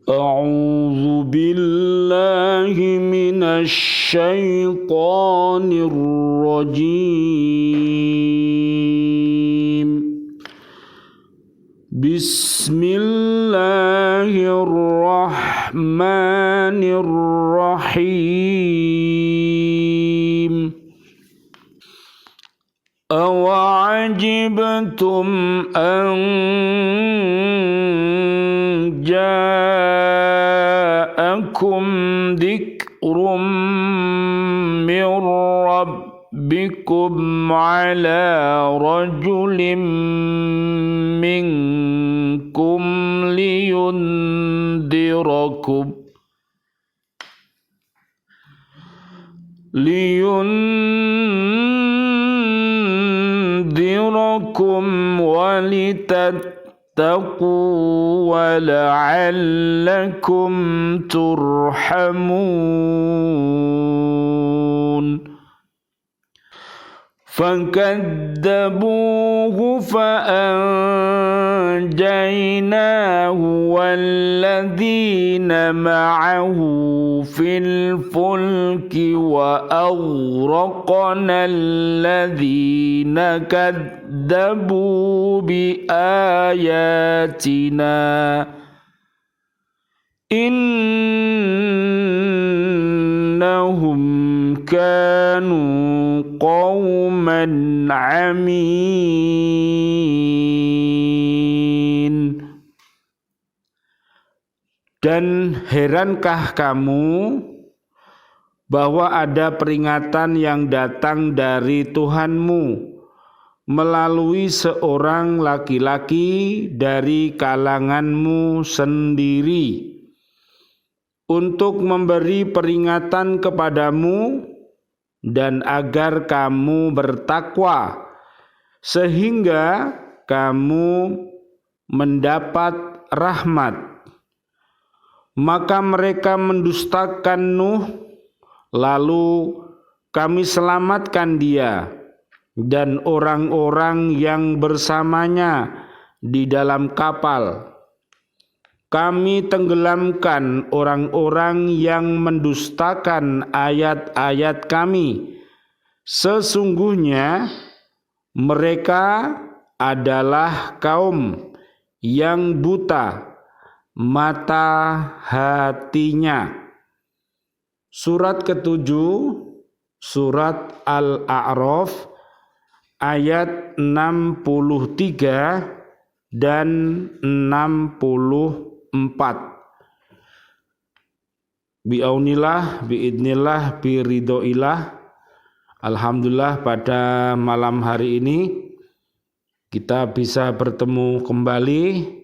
أعوذ بالله من الشيطان الرجيم بسم الله الرحمن الرحيم أوعجبتم أن جاءكم ذكر من ربكم على رجل منكم لينذركم ولتتقوا ولعلكم ترحمون فكذبوه فأنجيناه والذين معه في الفلك وأغرقنا الذين كذبوا بآياتنا إنهم كانوا قوما عمين. Dan herankah kamu bahwa ada peringatan yang datang dari Tuhanmu melalui seorang laki-laki dari kalanganmu sendiri untuk memberi peringatan kepadamu dan agar kamu bertakwa sehingga kamu mendapat rahmat. Maka mereka mendustakan Nuh, lalu kami selamatkan dia dan orang-orang yang bersamanya di dalam kapal. Kami tenggelamkan orang-orang yang mendustakan ayat-ayat kami. Sesungguhnya mereka adalah kaum yang buta mata hatinya. Surat ke-7, surat Al-A'raf ayat 63 dan 64. Bi'aunillah, bi'idnillah, biridhoillah. Alhamdulillah pada malam hari ini kita bisa bertemu kembali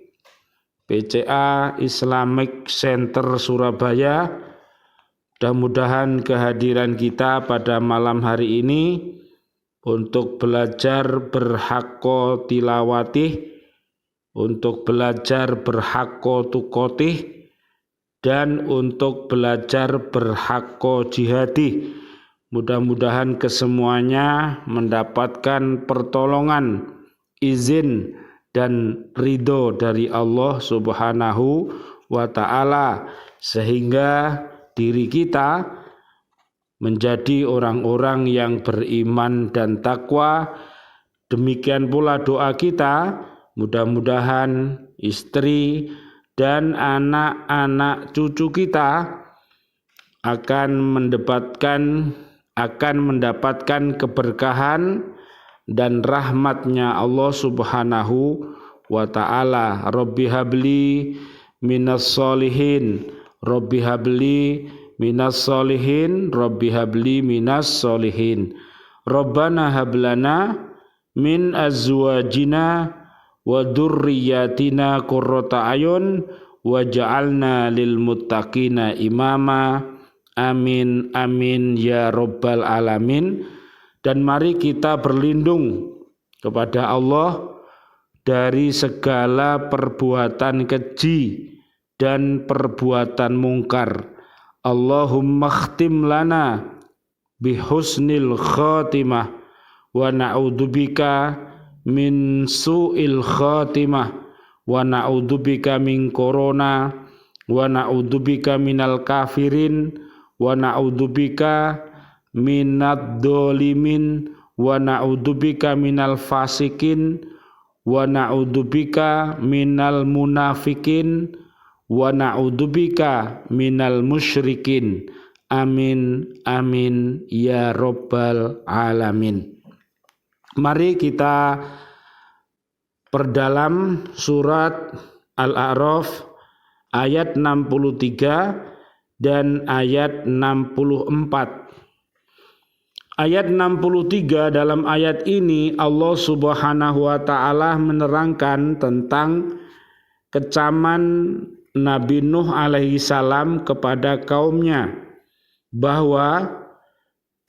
PCA Islamic Center Surabaya. Mudah-mudahan kehadiran kita pada malam hari ini untuk belajar berhaqqa tilawatih, untuk belajar berhaqqa tuqatih, dan untuk belajar berhaqqa jihadih. Mudah-mudahan kesemuanya mendapatkan pertolongan, izin, dan ridho dari Allah Subhanahu wa ta'ala, sehingga diri kita menjadi orang-orang yang beriman dan takwa. Demikian pula doa kita, mudah-mudahan istri dan anak-anak cucu kita akan mendapatkan keberkahan dan rahmatnya Allah Subhanahu wa ta'ala. Rabbi habli minas solihin, Rabbi habli minas solihin, Rabbi habli minas solihin. Rabbana hablana min azwajina wa dzurriyyatina qurrata ayun waj'alna lil muttaqina imama. Amin amin ya rabbal alamin. Dan mari kita berlindung kepada Allah dari segala perbuatan keji dan perbuatan mungkar. Allahumma khtim lana bihusnil khatimah wa na'udzubika min su'il khatimah wa na'udzubika min corona wa na'udzubika minal kafirin wa na'udzubika minad dzalimin wa na'udzubika minal fasikin wa na'udzubika minal munafikin wa na'udzubika minal musyrikin. Amin amin ya rabbal alamin. Mari kita perdalam surat Al-A'raf ayat 63 dan ayat 64. Ayat 63, dalam ayat ini Allah Subhanahu wa taala menerangkan tentang kecaman Nabi Nuh alaihi salam kepada kaumnya, bahwa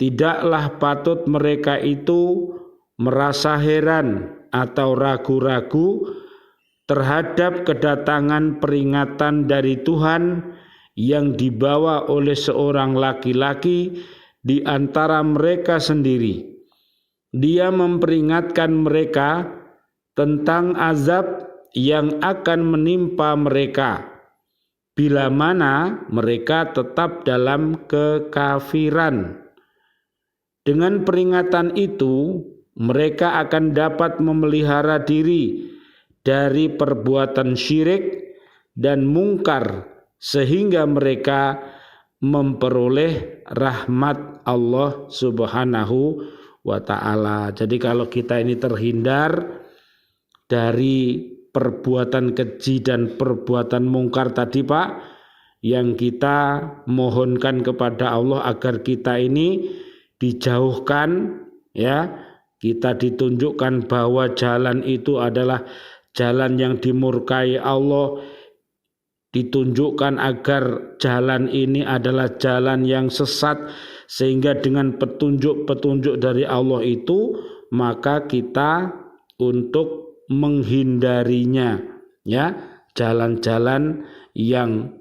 tidaklah patut mereka itu merasa heran atau ragu-ragu terhadap kedatangan peringatan dari Tuhan yang dibawa oleh seorang laki-laki di antara mereka sendiri. Dia memperingatkan mereka tentang azab yang akan menimpa mereka bila mana mereka tetap dalam kekafiran. Dengan peringatan itu, mereka akan dapat memelihara diri dari perbuatan syirik dan mungkar sehingga mereka memperoleh rahmat Allah Subhanahu wa taala. Jadi kalau kita ini terhindar dari perbuatan keji dan perbuatan mungkar tadi Pak, yang kita mohonkan kepada Allah agar kita ini dijauhkan, ya, kita ditunjukkan bahwa jalan itu adalah jalan yang dimurkai Allah, ditunjukkan agar jalan ini adalah jalan yang sesat, sehingga dengan petunjuk-petunjuk dari Allah itu maka kita untuk menghindarinya, ya, jalan-jalan yang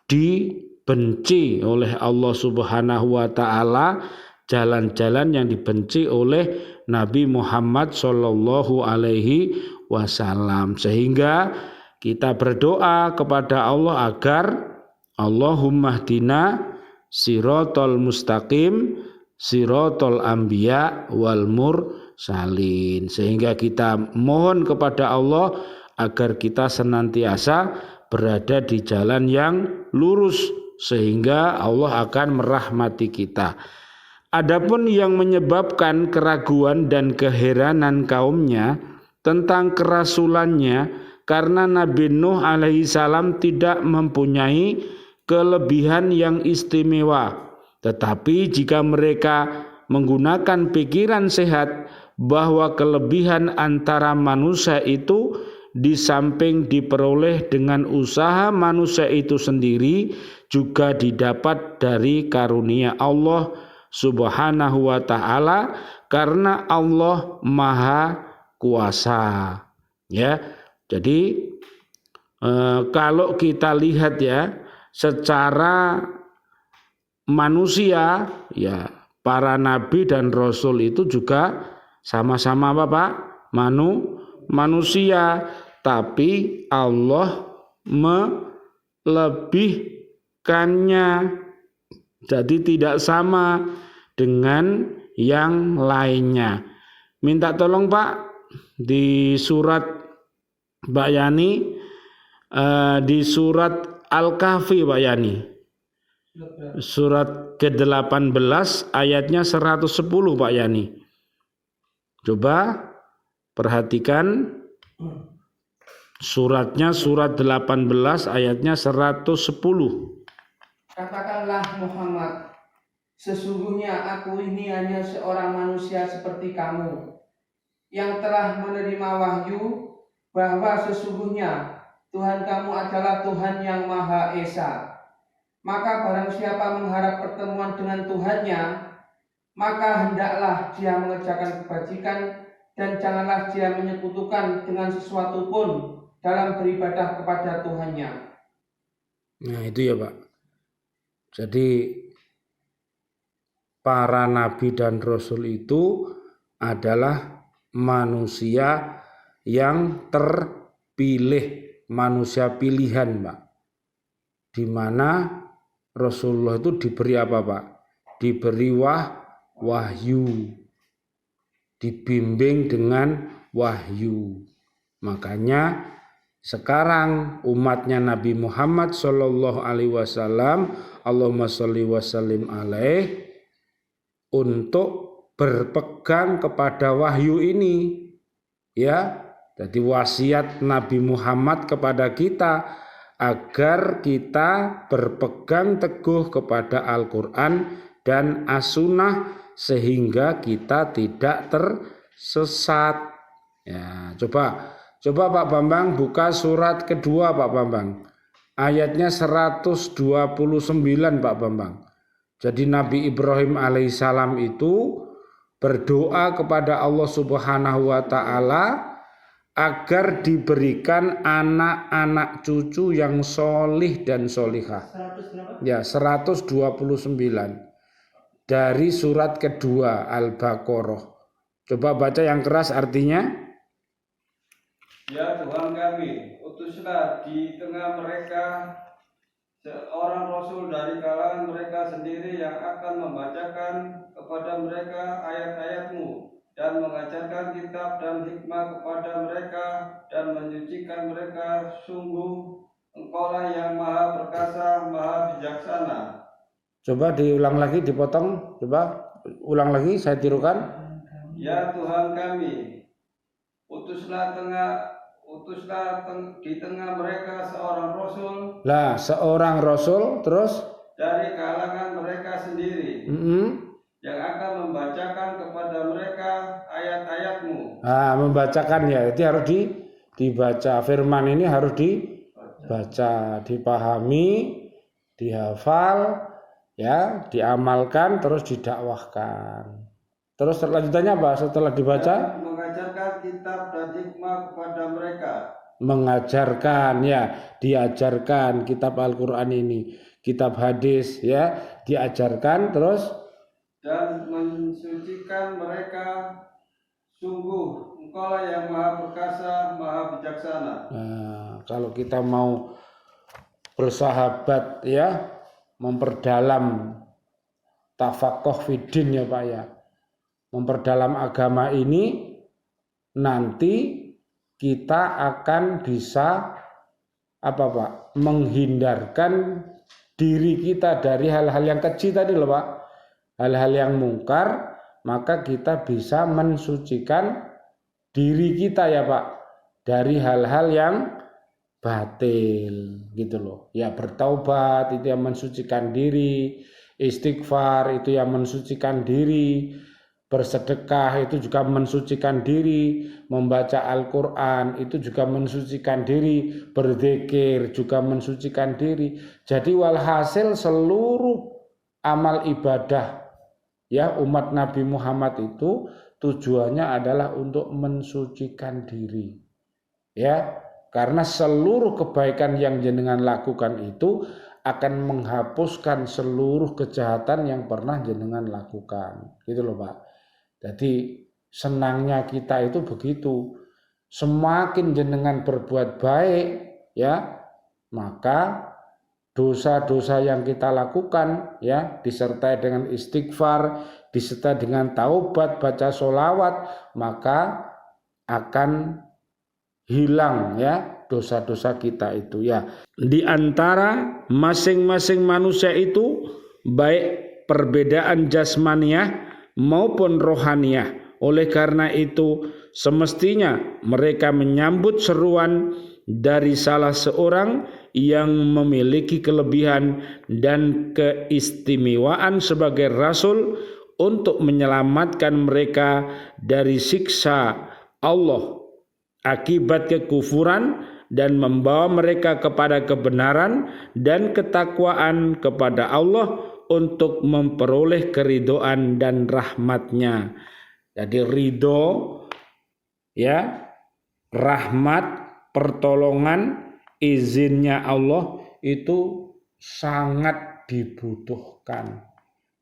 dibenci oleh Allah Subhanahu wa taala, jalan-jalan yang dibenci oleh Nabi Muhammad sallallahu alaihi wasallam. Sehingga kita berdoa kepada Allah agar Allahumma hdina siratal mustaqim siratal anbiya wal mursalin. Sehingga kita mohon kepada Allah agar kita senantiasa berada di jalan yang lurus, sehingga Allah akan merahmati kita. Adapun yang menyebabkan keraguan dan keheranan kaumnya tentang kerasulannya, karena Nabi Nuh alaihi salam tidak mempunyai kelebihan yang istimewa. Tetapi jika mereka menggunakan pikiran sehat bahwa kelebihan antara manusia itu di samping diperoleh dengan usaha manusia itu sendiri, juga didapat dari karunia Allah Subhanahu wa taala, karena Allah Maha Kuasa. Ya, jadi kalau kita lihat ya, secara manusia ya, para nabi dan rasul itu juga sama-sama apa Pak? Manusia, tapi Allah melebihkannya. Jadi tidak sama dengan yang lainnya. Minta tolong Pak di surat Pak Yani, di surat Al-Kahfi Pak Yani, surat ke-18 ayatnya 110 Pak Yani. Coba perhatikan suratnya, surat 18 ayatnya 110. Katakanlah Muhammad, sesungguhnya aku ini hanya seorang manusia seperti kamu, yang telah menerima wahyu bahwa sesungguhnya Tuhan kamu adalah Tuhan yang Maha Esa. Maka barang siapa mengharap pertemuan dengan Tuhannya, maka hendaklah dia mengerjakan kebajikan, dan janganlah dia menyekutukan dengan sesuatu pun dalam beribadah kepada Tuhannya. Nah itu ya Pak. Jadi para nabi dan rasul itu adalah manusia yang terpilih, manusia pilihan Pak. di mana Rasulullah itu diberi apa Pak? Diberi wahyu, dibimbing dengan wahyu. Makanya sekarang umatnya Nabi Muhammad Shallallahu Alaihi Wasallam, Allahumma sholli wa sallim alaih, untuk berpegang kepada wahyu ini, ya. Jadi wasiat Nabi Muhammad kepada kita agar kita berpegang teguh kepada Al-Quran dan As-Sunnah sehingga kita tidak tersesat. Ya, coba Pak Bambang buka surat kedua Pak Bambang. Ayatnya 129 Pak Bambang. Jadi Nabi Ibrahim alaihissalam itu berdoa kepada Allah Subhanahu wa taala agar diberikan anak-anak cucu yang solih dan solihah. Ya, 129 dari surat kedua Al-Baqarah. Coba baca yang keras artinya. Ya Tuhan kami, utuslah di tengah mereka seorang rasul dari kalangan mereka sendiri yang akan membacakan kepada mereka ayat-ayat-Mu dan mengajarkan kitab dan hikmah kepada mereka dan menyucikan mereka. Sungguh Engkaulah yang maha perkasa, maha bijaksana. Coba diulang lagi, dipotong. Coba ulang lagi, saya tirukan. Ya Tuhan kami, utuslah di tengah mereka seorang rasul. Lah, seorang rasul terus dari kalangan mereka sendiri. Yang akan membacakan kepada mereka ayat-ayat-Mu. Membacakan ya, jadi harus dibaca. Firman ini harus dibaca, dipahami, dihafal, ya, diamalkan, terus didakwahkan. Terus lanjutannya apa setelah dibaca? Mengajarkan kitab dan hikmah kepada mereka. Mengajarkan ya, diajarkan kitab Al-Quran ini, kitab hadis ya, diajarkan terus. Dan mensucikan mereka. Sungguh Engkaulah yang maha perkasa, maha bijaksana. Nah, kalau kita mau bersahabat ya, memperdalam tafakuh fiddin ya Pak ya, memperdalam agama ini, nanti kita akan bisa apa Pak, menghindarkan diri kita dari hal-hal yang kecil tadi loh Pak, hal-hal yang mungkar, maka kita bisa mensucikan diri kita ya Pak dari hal-hal yang batil gitu loh. Ya, bertaubat itu yang mensucikan diri, istighfar itu yang mensucikan diri, bersedekah itu juga mensucikan diri, membaca Al-Quran itu juga mensucikan diri, berzikir juga mensucikan diri. Jadi walhasil seluruh amal ibadah ya umat Nabi Muhammad itu tujuannya adalah untuk mensucikan diri. Ya, karena seluruh kebaikan yang jenengan lakukan itu akan menghapuskan seluruh kejahatan yang pernah jenengan lakukan. Gitu loh Pak. Jadi senangnya kita itu begitu. Semakin jenengan berbuat baik ya, maka dosa-dosa yang kita lakukan ya disertai dengan istighfar, disertai dengan taubat, baca sholawat, maka akan hilang ya dosa-dosa kita itu ya. Di antara masing-masing manusia itu baik perbedaan jasmaniah maupun rohaniah. Oleh karena itu semestinya mereka menyambut seruan dari salah seorang yang memiliki kelebihan dan keistimewaan sebagai rasul untuk menyelamatkan mereka dari siksa Allah akibat kekufuran dan membawa mereka kepada kebenaran dan ketakwaan kepada Allah untuk memperoleh keridhaan dan rahmat-Nya. Jadi ridho ya, rahmat, pertolongan, izinnya Allah itu sangat dibutuhkan.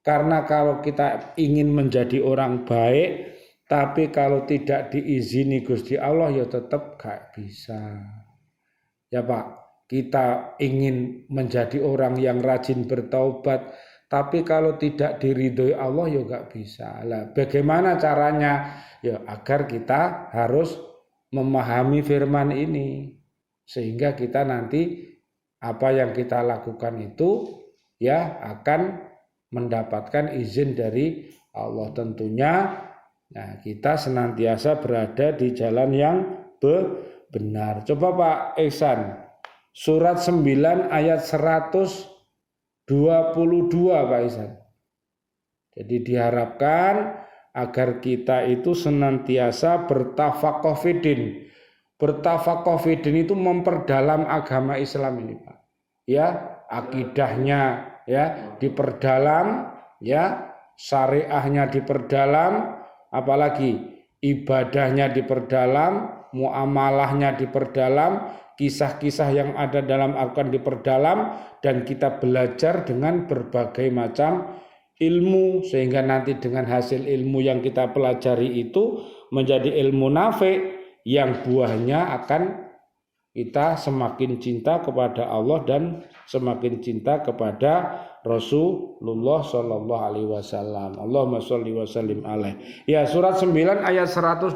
Karena kalau kita ingin menjadi orang baik, tapi kalau tidak diizini Gusti Allah ya tetap gak bisa. Ya Pak, kita ingin menjadi orang yang rajin bertaubat, tapi kalau tidak diridhoi Allah ya nggak bisa. Lah, bagaimana caranya? Ya agar kita harus memahami firman ini, sehingga kita nanti apa yang kita lakukan itu ya akan mendapatkan izin dari Allah tentunya. Nah, kita senantiasa berada di jalan yang benar. Coba Pak Ihsan, surat 9 ayat 122 Pak Ihsan. Jadi diharapkan agar kita itu senantiasa bertafaqquh fiddin. Bertafaqquh fiddin itu memperdalam agama Islam ini Pak. Ya, akidahnya ya diperdalam, ya, syariahnya diperdalam, apalagi ibadahnya diperdalam, muamalahnya diperdalam, kisah-kisah yang ada dalam Al-Quran diperdalam, dan kita belajar dengan berbagai macam ilmu, sehingga nanti dengan hasil ilmu yang kita pelajari itu menjadi ilmu nafi' yang buahnya akan kita semakin cinta kepada Allah dan semakin cinta kepada Rasulullah Shallallahu Alaihi Wasallam. Allahumma sholli wa sallim alaih. Ya, surat 9 ayat 122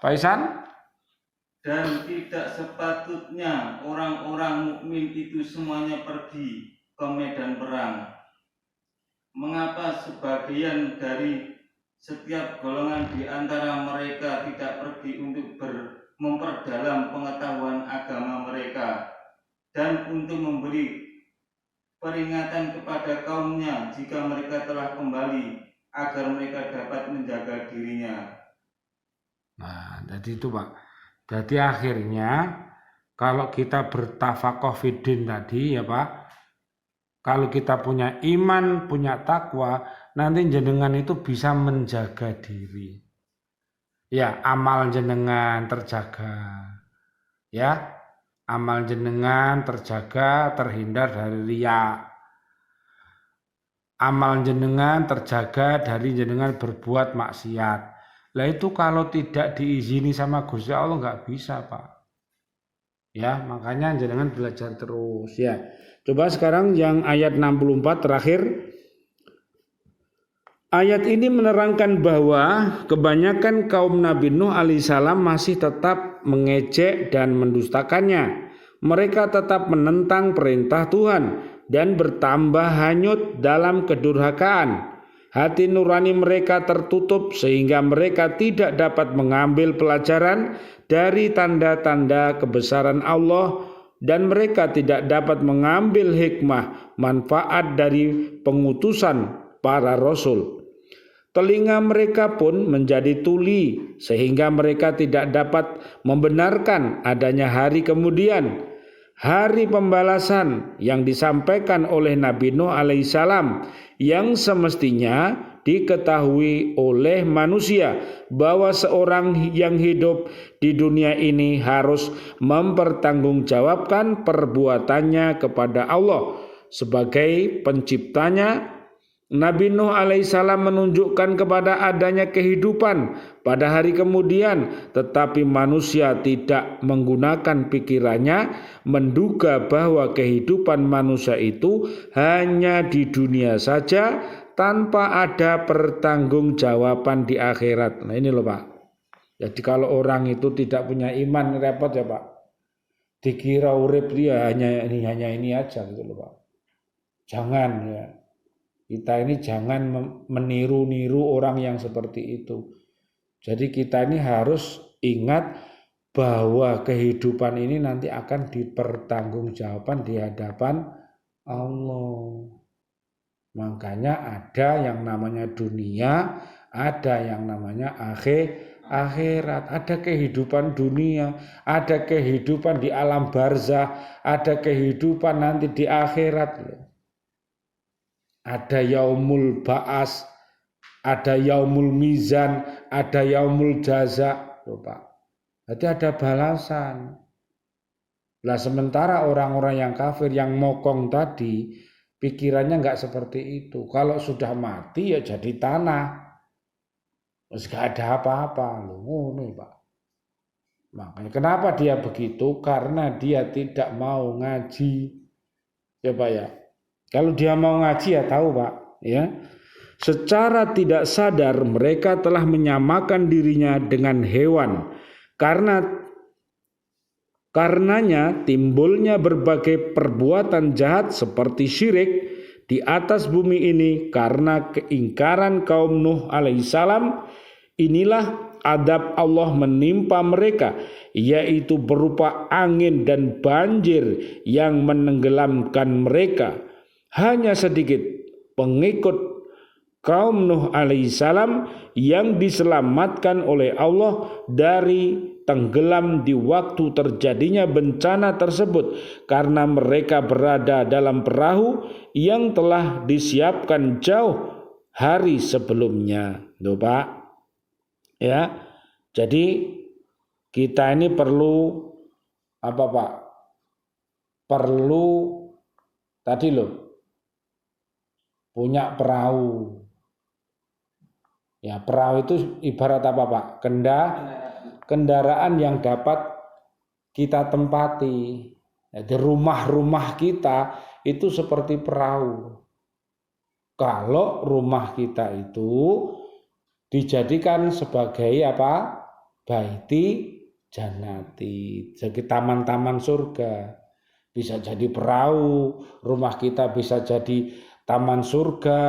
Pak Ihsan. Dan tidak sepatutnya orang-orang mukmin itu semuanya pergi ke medan perang. Mengapa sebagian dari setiap golongan di antara mereka tidak pergi untuk memperdalam pengetahuan agama mereka dan untuk memberi peringatan kepada kaumnya jika mereka telah kembali agar mereka dapat menjaga dirinya. Nah, jadi itu Pak. Jadi akhirnya kalau kita bertafaqquh fiddin tadi ya Pak, kalau kita punya iman, punya takwa, nanti jenengan itu bisa menjaga diri. Ya, amal jenengan terjaga. Ya, amal jenengan terjaga, terhindar dari riya. Amal jenengan terjaga dari jenengan berbuat maksiat. Lah itu kalau tidak diizini sama Gusti Allah nggak bisa Pak. Ya, makanya jenengan belajar terus ya. Coba sekarang yang ayat 64 terakhir. Ayat ini menerangkan bahwa kebanyakan kaum Nabi Nuh alaihissalam masih tetap mengejek dan mendustakannya. Mereka tetap menentang perintah Tuhan dan bertambah hanyut dalam kedurhakaan. Hati nurani mereka tertutup sehingga mereka tidak dapat mengambil pelajaran dari tanda-tanda kebesaran Allah, dan mereka tidak dapat mengambil hikmah manfaat dari pengutusan para rasul. Telinga mereka pun menjadi tuli sehingga mereka tidak dapat membenarkan adanya hari kemudian, hari pembalasan yang disampaikan oleh Nabi Nuh alaihissalam, yang semestinya diketahui oleh manusia bahwa seorang yang hidup di dunia ini harus mempertanggungjawabkan perbuatannya kepada Allah sebagai penciptanya. Nabi Nuh alaihissalam menunjukkan kepada adanya kehidupan pada hari kemudian, tetapi manusia tidak menggunakan pikirannya menduga bahwa kehidupan manusia itu hanya di dunia saja tanpa ada pertanggungjawaban di akhirat. Nah ini loh Pak. Jadi kalau orang itu tidak punya iman repot ya Pak. Dikira urip dia hanya ini aja gitu loh Pak. Jangan ya. Kita ini jangan meniru-niru orang yang seperti itu. Jadi kita ini harus ingat bahwa kehidupan ini nanti akan dipertanggungjawabkan di hadapan Allah. Makanya ada yang namanya dunia, ada yang namanya akhirat. Ada kehidupan dunia, ada kehidupan di alam barzah, ada kehidupan nanti di akhirat. Ada yaumul ba'as, ada yaumul mizan, ada yaumul jaza, Pak. Jadi ada balasan. Lah sementara orang-orang yang kafir yang mokong tadi pikirannya nggak seperti itu. Kalau sudah mati ya jadi tanah. Terus nggak ada apa-apa loh, nih Pak. Makanya kenapa dia begitu? Karena dia tidak mau ngaji. Ya Pak ya. Kalau dia mau ngaji ya tahu Pak, ya. Secara tidak sadar mereka telah menyamakan dirinya dengan hewan. Karenanya timbulnya berbagai perbuatan jahat seperti syirik di atas bumi ini karena keingkaran kaum Nuh alaihissalam. Inilah adab Allah menimpa mereka, yaitu berupa angin dan banjir yang menenggelamkan mereka. Hanya sedikit pengikut kaum Nuh alaihissalam yang diselamatkan oleh Allah dari tenggelam di waktu terjadinya bencana tersebut karena mereka berada dalam perahu yang telah disiapkan jauh hari sebelumnya. Tuh Pak, ya. Jadi kita ini perlu apa Pak? Perlu tadi loh, punya perahu. Ya, perahu itu ibarat apa Pak? Kendaraan yang dapat kita tempati. Jadi rumah-rumah kita itu seperti perahu. Kalau rumah kita itu dijadikan sebagai apa? Baiti jannati, jadi taman-taman surga. Bisa jadi perahu, rumah kita bisa jadi taman surga,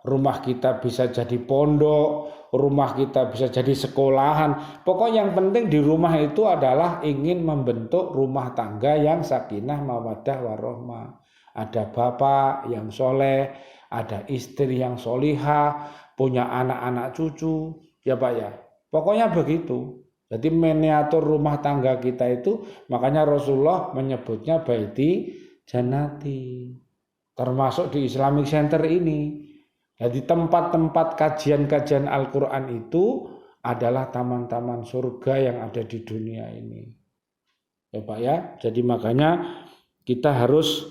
rumah kita bisa jadi pondok, rumah kita bisa jadi sekolahan. Pokoknya yang penting di rumah itu adalah ingin membentuk rumah tangga yang sakinah mawaddah warahmah. Ada bapak yang soleh, ada istri yang solihah, punya anak-anak cucu, ya Pak ya. Pokoknya begitu. Jadi miniatur rumah tangga kita itu, makanya Rasulullah menyebutnya baiti jannati. Termasuk di Islamic Center ini. Jadi tempat-tempat kajian-kajian Al-Quran itu adalah taman-taman surga yang ada di dunia ini. Ya Pak ya, jadi makanya kita harus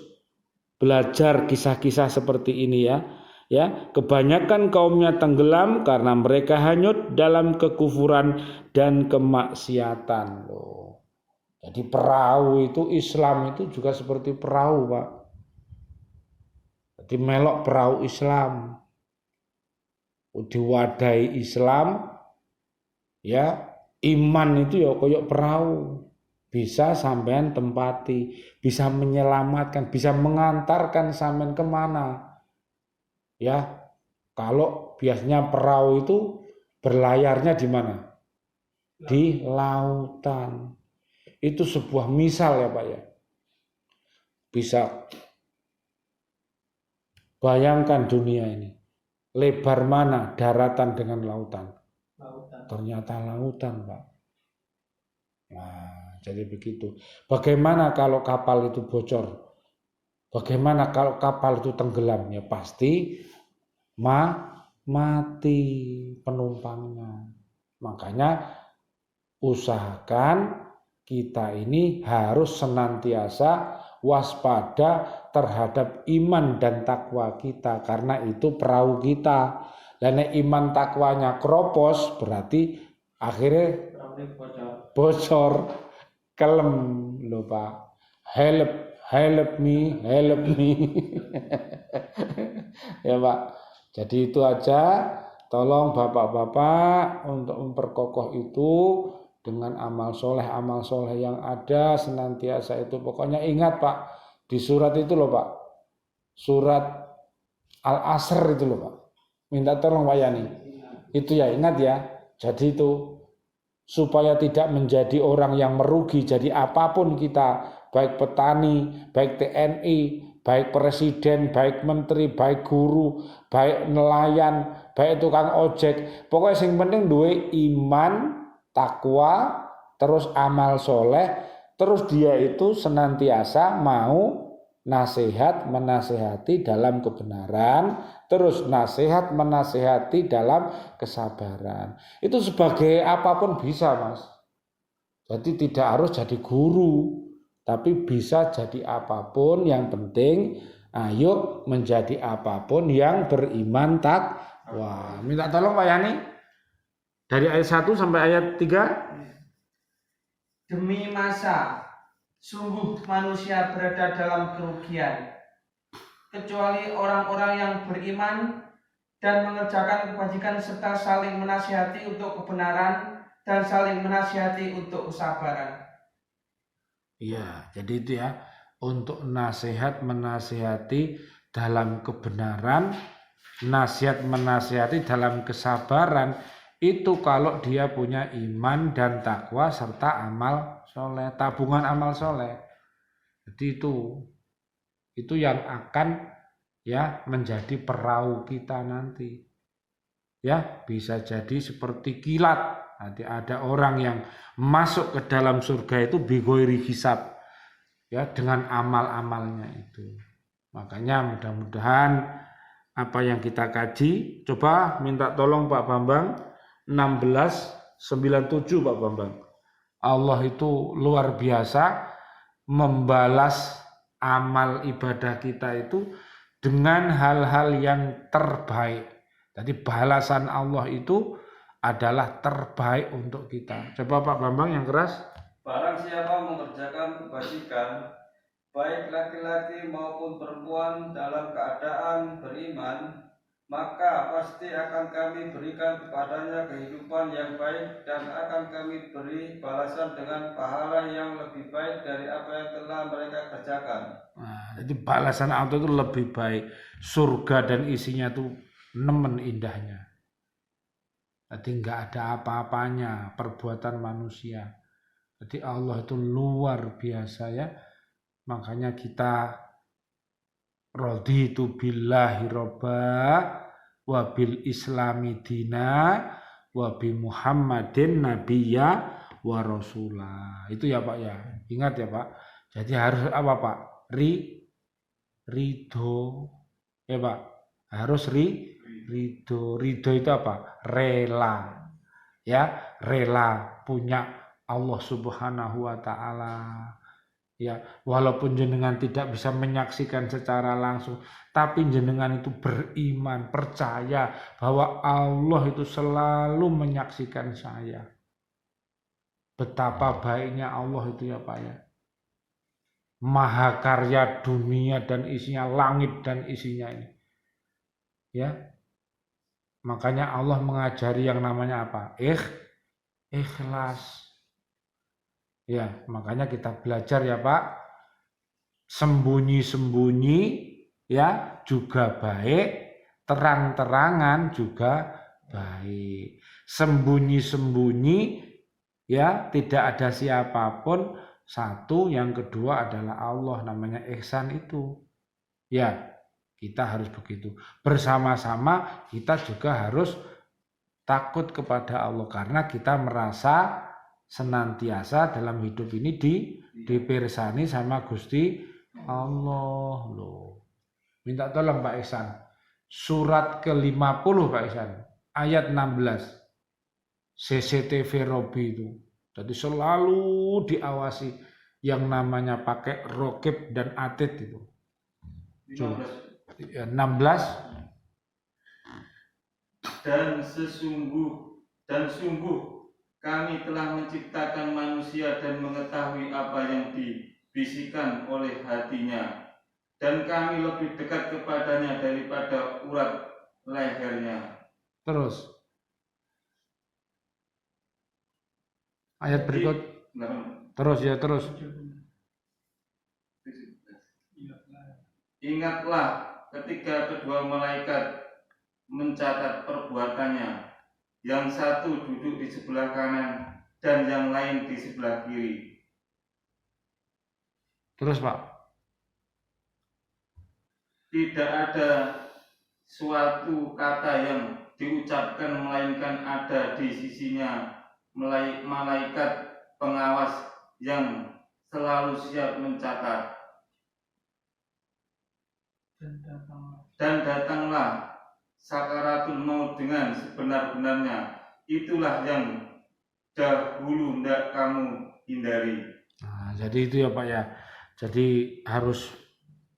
belajar kisah-kisah seperti ini ya. Ya, kebanyakan kaumnya tenggelam karena mereka hanyut dalam kekufuran dan kemaksiatan. Loh. Jadi perahu itu Islam itu juga seperti perahu Pak. Jadi melok perahu Islam. Diwadahi Islam, ya iman itu ya koyok perahu, bisa sampean tempati, bisa menyelamatkan, bisa mengantarkan sampean kemana, ya. Kalau biasanya perahu itu berlayarnya di mana? Di lautan. Itu sebuah misal ya Pak ya. Bisa bayangkan dunia ini. Lebar mana daratan dengan lautan? Ternyata lautan, Pak. Nah, jadi begitu. Bagaimana kalau kapal itu bocor? Bagaimana kalau kapal itu tenggelam? Ya pasti mati penumpangnya. Makanya usahakan kita ini harus senantiasa waspada terhadap iman dan takwa kita, karena itu perahu kita. Dan iman takwanya kropos berarti akhirnya bocor, kelem lho Pak. Help me. Ya Pak. Jadi itu aja. Tolong bapak-bapak untuk memperkokoh itu dengan amal soleh yang ada senantiasa itu. Pokoknya ingat Pak, di surat itu loh Pak, surat Al-Asr itu loh Pak, minta tolong Pak Yani, itu ya ingat ya. Jadi itu supaya tidak menjadi orang yang merugi. Jadi apapun kita, baik petani, baik TNI, baik presiden, baik menteri, baik guru, baik nelayan, baik tukang ojek, pokoknya yang penting duwe iman, takwa, terus amal soleh, terus dia itu senantiasa mau nasihat menasihati dalam kebenaran, terus nasihat menasihati dalam kesabaran. Itu sebagai apapun bisa Mas. Jadi tidak harus jadi guru, tapi bisa jadi apapun. Yang penting ayo menjadi apapun yang beriman takwa. Minta tolong Pak Yani. Dari ayat 1 sampai ayat 3. Demi masa, sungguh manusia berada dalam kerugian, kecuali orang-orang yang beriman dan mengerjakan kebajikan serta saling menasihati untuk kebenaran dan saling menasihati untuk kesabaran. Iya, jadi itu ya, untuk nasihat menasihati dalam kebenaran, nasihat menasihati dalam kesabaran, itu kalau dia punya iman dan takwa serta amal soleh, tabungan amal soleh. Jadi itu yang akan ya menjadi perahu kita nanti. Ya, bisa jadi seperti kilat. Nanti ada orang yang masuk ke dalam surga itu bighairi hisab, ya, dengan amal-amalnya itu. Makanya mudah-mudahan apa yang kita kaji, coba minta tolong Pak Bambang 1697 Pak Bambang. Allah itu luar biasa membalas amal ibadah kita itu dengan hal-hal yang terbaik. Jadi balasan Allah itu adalah terbaik untuk kita. Coba Pak Bambang yang keras. Barang siapa mengerjakan kebajikan, baik laki-laki maupun perempuan dalam keadaan beriman, maka pasti akan kami berikan kepadanya kehidupan yang baik dan akan kami beri balasan dengan pahala yang lebih baik dari apa yang telah mereka kerjakan. Nah, jadi balasan Allah itu lebih baik. Surga dan isinya itu nemen indahnya. Jadi nggak ada apa-apanya perbuatan manusia. Jadi Allah itu luar biasa ya. Makanya kita raditu billahi robba wa bil islami dina wa bi muhammadin nabiyya wa rasulah. Itu ya Pak ya. Ingat ya Pak. Jadi harus apa Pak? Ridho. Ya Pak. Harus ridho. Ridho itu apa? Rela. Ya, rela punya Allah Subhanahu wa taala. Ya, walaupun jenengan tidak bisa menyaksikan secara langsung, tapi jenengan itu beriman, percaya bahwa Allah itu selalu menyaksikan saya. Betapa baiknya Allah itu ya Pak ya. Maha karya dunia dan isinya, langit dan isinya ini. Ya. Makanya Allah mengajari yang namanya apa? Ikhlas. Ya, makanya kita belajar ya Pak. Sembunyi-sembunyi ya juga baik, terang-terangan juga baik. Sembunyi-sembunyi ya tidak ada siapapun. Satu, yang kedua adalah Allah, namanya ihsan itu. Ya, kita harus begitu. Bersama-sama kita juga harus takut kepada Allah karena kita merasa senantiasa dalam hidup ini dipirsani sama Gusti Allah loh. Minta tolong Pak Ihsan. Surat ke-50 Pak Ihsan, ayat 16. CCTV Robi itu. Jadi selalu diawasi yang namanya pakai rokib dan atid itu. 16. Dan sungguh kami telah menciptakan manusia dan mengetahui apa yang dibisikkan oleh hatinya, dan kami lebih dekat kepadanya daripada urat lehernya. Terus ayat berikut. Terus. Ingatlah ketika kedua malaikat mencatat perbuatannya, yang satu duduk di sebelah kanan dan yang lain di sebelah kiri. Terus Pak. Tidak ada suatu kata yang diucapkan melainkan ada di sisinya malaikat pengawas yang selalu siap mencatat. Dan datanglah sakaratul maut dengan sebenar-benarnya. Itulah yang dahulu hendak kamu hindari. Nah, jadi itu ya Pak ya. Jadi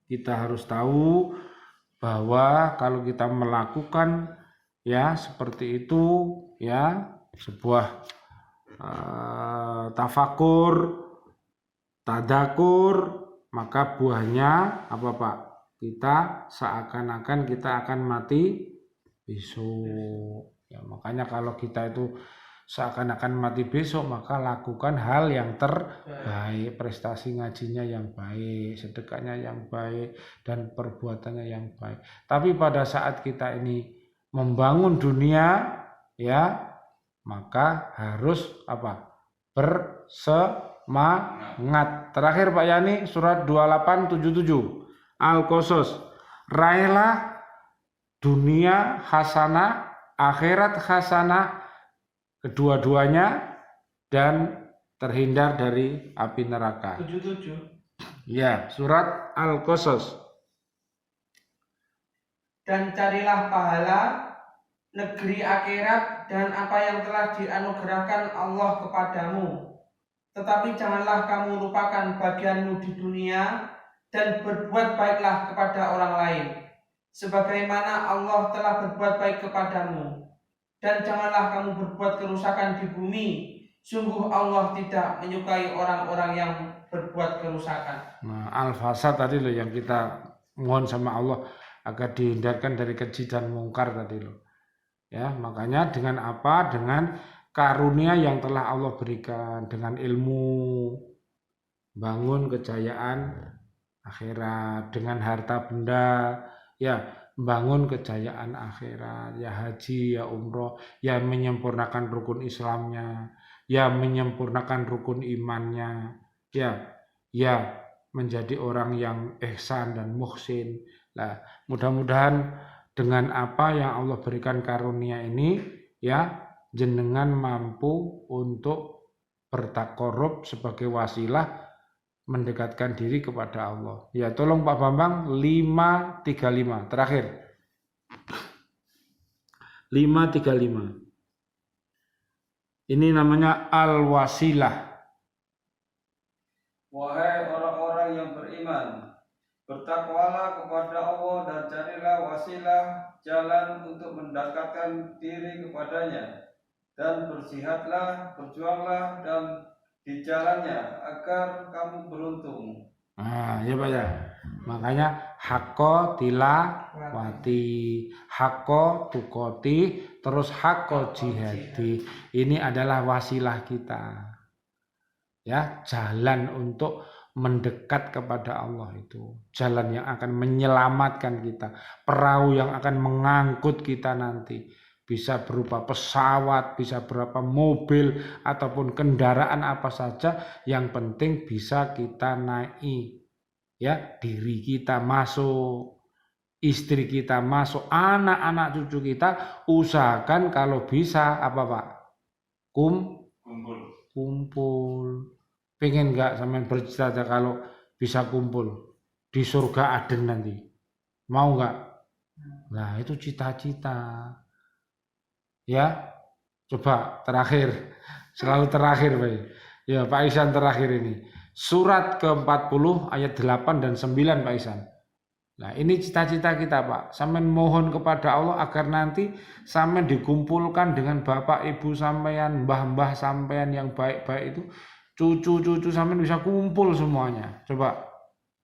kita harus tahu bahwa kalau kita melakukan ya seperti itu ya sebuah tafakur, tadakur, maka buahnya apa Pak? Kita seakan-akan kita akan mati besok. Ya, makanya kalau kita itu seakan-akan mati besok, maka lakukan hal yang terbaik, prestasi ngajinya yang baik, sedekahnya yang baik, dan perbuatannya yang baik. Tapi pada saat kita ini membangun dunia, ya, maka harus apa? Bersemangat. Terakhir Pak Yani, surat 2877 Al-Qasas. Raihlah dunia hasanah, akhirat hasanah, kedua-duanya, dan terhindar dari api neraka. 77. Ya, surat Al-Qasas. Dan carilah pahala negeri akhirat dan apa yang telah dianugerahkan Allah kepadamu. Tetapi janganlah kamu lupakan bagianmu di dunia dan berbuat baiklah kepada orang lain, sebagaimana Allah telah berbuat baik kepadamu. Dan janganlah kamu berbuat kerusakan di bumi. Sungguh Allah tidak menyukai orang-orang yang berbuat kerusakan. Nah, al-fasad tadi loh yang kita mohon sama Allah agar dihindarkan dari keji dan mungkar tadi loh. Ya, makanya dengan apa? Dengan karunia yang telah Allah berikan, dengan ilmu, bangun kejayaan akhirat, dengan harta benda, ya, bangun kejayaan akhirat, ya haji, ya umroh, ya menyempurnakan rukun Islamnya, ya menyempurnakan rukun imannya, ya menjadi orang yang ihsan dan muhsin. Nah, mudah-mudahan dengan apa yang Allah berikan karunia ini, ya, jenengan mampu untuk bertakorup sebagai wasilah mendekatkan diri kepada Allah. Ya, tolong Pak Bambang 535 terakhir. 535. Ini namanya al-wasilah. Wahai orang-orang yang beriman, bertakwalah kepada Allah dan carilah wasilah, jalan untuk mendekatkan diri kepadanya, dan berjihadlah, berjuanglah dan di jalannya agar kamu beruntung. Nah, ya Pak ya. Makanya hakko tilawati, hakko tukoti, terus hakko jihadi. Ini adalah wasilah kita. Ya, jalan untuk mendekat kepada Allah itu. Jalan yang akan menyelamatkan kita, perahu yang akan mengangkut kita nanti. Bisa berupa pesawat, bisa berupa mobil, ataupun kendaraan apa saja, yang penting bisa kita naik. Ya, diri kita masuk, istri kita masuk, anak-anak cucu kita, usahakan kalau bisa apa Pak? Kumpul. Pengen nggak sampean bercita-cita kalau bisa kumpul di surga Aden nanti? Mau nggak? Nah, itu cita-cita. Ya, coba terakhir, selalu terakhir Pak. Ya, Pak Ihsan terakhir ini. Surat ke-40 ayat 8 dan 9 Pak Ihsan. Nah, ini cita-cita kita Pak. Sampean mohon kepada Allah agar nanti sampean dikumpulkan dengan bapak ibu sampean, mbah-mbah sampean yang baik-baik itu, cucu-cucu sampean bisa kumpul semuanya. Coba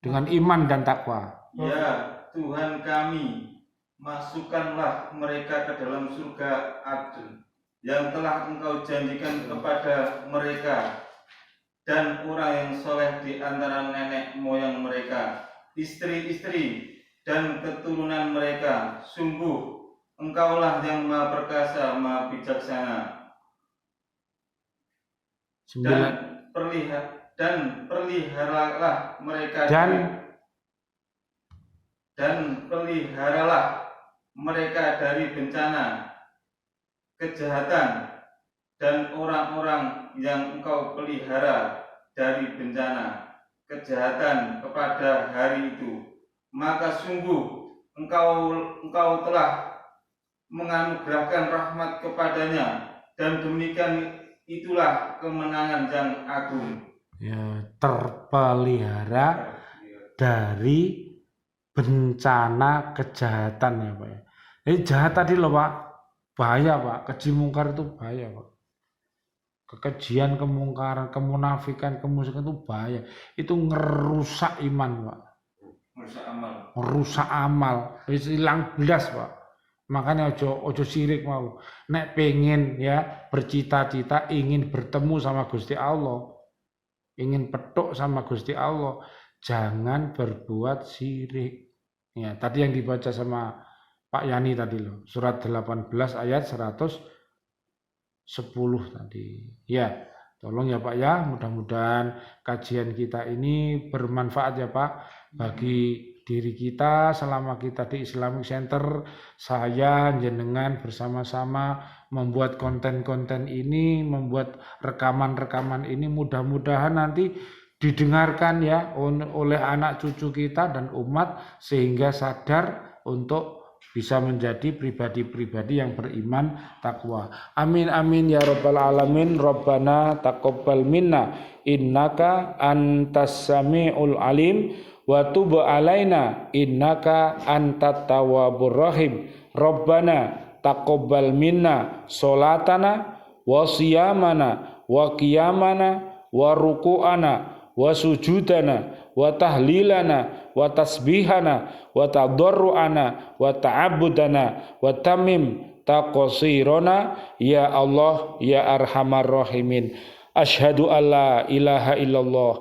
dengan iman dan takwa. Ya Tuhan kami, masukkanlah mereka ke dalam surga Aden yang telah Engkau janjikan kepada mereka, dan orang yang soleh di antara nenek moyang mereka, istri-istri dan keturunan mereka. Sungguh Engkaulah yang Maha Perkasa, Maha Bijaksana. Dan peliharalah mereka dari bencana, kejahatan, dan orang-orang yang Engkau pelihara dari bencana, kejahatan kepada hari itu. Maka sungguh Engkau telah menganugerahkan rahmat kepadanya, dan demikian itulah kemenangan yang agung. Ya, terpelihara dari bencana kejahatan ya Pak ya. Ini jahat tadi loh Pak, bahaya Pak, keji mungkar itu bahaya Pak. kekejian, kemungkaran, kemunafikan, kemusyrikan itu bahaya. Itu ngerusak iman, Pak. Merusak amal. Wis ilang blas, Pak. Makanya ojo sirik mau. Nek pengen ya bercita-cita ingin bertemu sama Gusti Allah, ingin petuk sama Gusti Allah, jangan berbuat sirik. Ya, tadi yang dibaca sama Pak Yani tadi loh, surat 18 ayat 110 tadi. Ya, tolong ya Pak ya, mudah-mudahan kajian kita ini bermanfaat ya Pak bagi diri kita selama kita di Islamic Center. Saya jenengan bersama-sama membuat konten-konten ini, membuat rekaman-rekaman ini, mudah-mudahan nanti didengarkan ya oleh anak cucu kita dan umat sehingga sadar untuk bisa menjadi pribadi-pribadi yang beriman takwa. Amin amin ya rabbal alamin. Rabbana taqabbal minna innaka antas samiul alim wa tub alaina innaka antat tawwabur rahim. Rabbana taqabbal minna sholatana wa siyamana wa qiyamana wa ruku'ana wa sujudana wa tahlilana wa tasbihana wa tadarru'ana wa ta'abudana wa tamim taqsirona ya Allah ya arhamar rahimin. Asyhadu alla ilaha illallah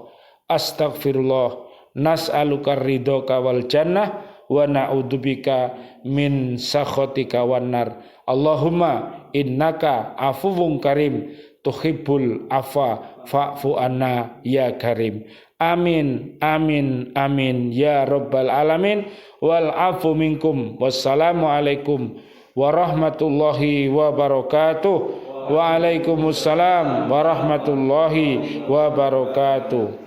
astaghfirullah nas'aluka ridhoka wal jannah wa na'udzubika min sakhatika wan nar. Allahumma innaka afuwun karim tuhibbul afa fa'fu anna ya karim. Amin amin amin ya rabbal alamin. Wal afu minkum. Wassalamu alaikum warahmatullahi wabarakatuh. Waalaikumsalam warahmatullahi wabarakatuh.